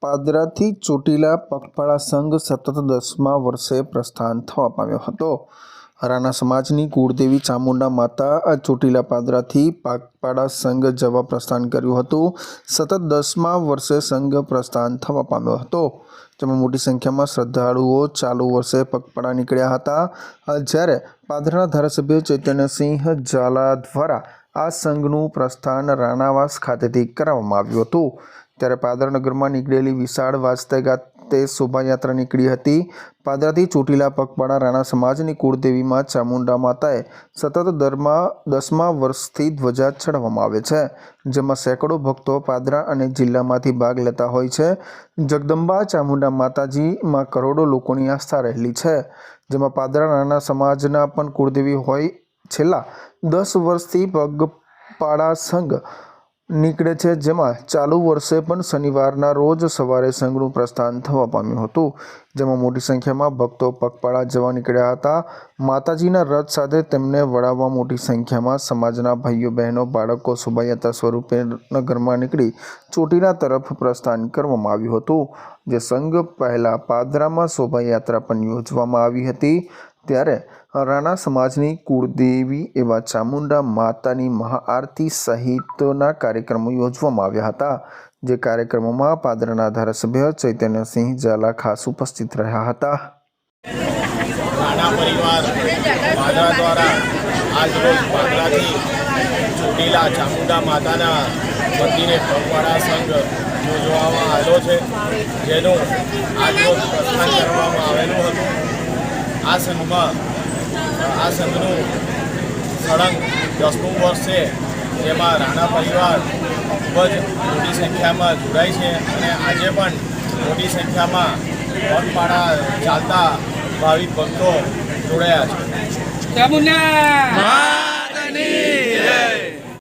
પાદરાથી ચોટીલા પગપાળા સંઘ સતત 10મા વર્ષે પ્રસ્થાન થવા પામ્યો હતો। રાણા સમાજની કુળદેવી ચામુંડા માતા ચોટીલા પાદરાથી પગપાળા સંઘ જવા પ્રસ્થાન કર્યું હતું। સતત 10મા વર્ષે સંઘ પ્રસ્થાન થવા પામ્યો હતો, જેમાં મોટી સંખ્યામાં શ્રદ્ધાળુઓ ચાલુ વર્ષે પગપાળા નીકળ્યા હતા। જ્યારે પાદરાના ધારાસભ્ય ચૈતન્યસિંહ ઝાલા દ્વારા આ સંઘનું પ્રસ્થાન રાણાવાસ ખાતેથી કરવામાં આવ્યું હતું। ત્યારે પાદરા નગરમાં નીકળેલી વિશાળ વાજતે ગાજતે શોભાયાત્રા નીકળી હતી। પાદરાથી ચોટીલા પગપાળા રાણા સમાજની કુળદેવીમાં ચામુંડા માતાએ સતત 10મા વર્ષથી ધ્વજા ચડાવવામાં આવે છે, જેમાં સેંકડો ભક્તો પાદરા અને જિલ્લામાંથી ભાગ લેતા હોય છે। જગદંબા ચામુંડા માતાજીમાં કરોડો લોકોની આસ્થા રહેલી છે, જેમાં પાદરા રાણા સમાજના પણ કુળદેવી હોય। છેલ્લા 10 વર્ષથી પગપાળા સંઘ નીકળે છે, જેમાં ચાલુ વર્ષે પણ શનિવારના રોજ સવારે સંઘનું પ્રસ્થાન થવા પામ્યું હતું, જેમાં મોટી સંખ્યામાં ભક્તો પગપાળા જવા નીકળ્યા હતા। માતાજીના રથ સાથે તેમને વળાવવા મોટી સંખ્યામાં સમાજના ભાઈઓ બહેનો બાળકો શોભાયાત્રા સ્વરૂપે નગરમાં નીકળી ચોટીલા તરફ પ્રસ્થાન કરવામાં આવ્યું હતું। જે સંઘ પહેલા પાદરામાં શોભાયાત્રા પણ યોજવામાં આવી હતી, ત્યારે રાણા સમાજની કુળદેવી એવા ચામુંડા માતાની મહાઆરતી સહિતના કાર્યક્રમો યોજવામાં આવ્યા હતા। જે કાર્યક્રમોમાં પાદરાના ધારાસભ્ય ચૈતન્યસિંહ ઝાલા ખાસ ઉપસ્થિત રહ્યા હતા। રાણા પરિવાર પાદરા દ્વારા આજરોજ પાદરાથી ચોટીલા ચામુંડા માતાના મંદિરે પગપાળા સંઘ યોજવામાં આવ્યો છે, જેનું આજરોજ પ્રસ્થાન કરવામાં આવેલું હતું। આ સંઘનું સળંગ 10મું વર્ષ છે, જેમાં રાણા પરિવાર ખૂબ જ મોટી સંખ્યામાં જોડાય છે અને આજે પણ મોટી સંખ્યામાં પગપાળા ચાલતા ભાવિક ભક્તો જોડાયા છે।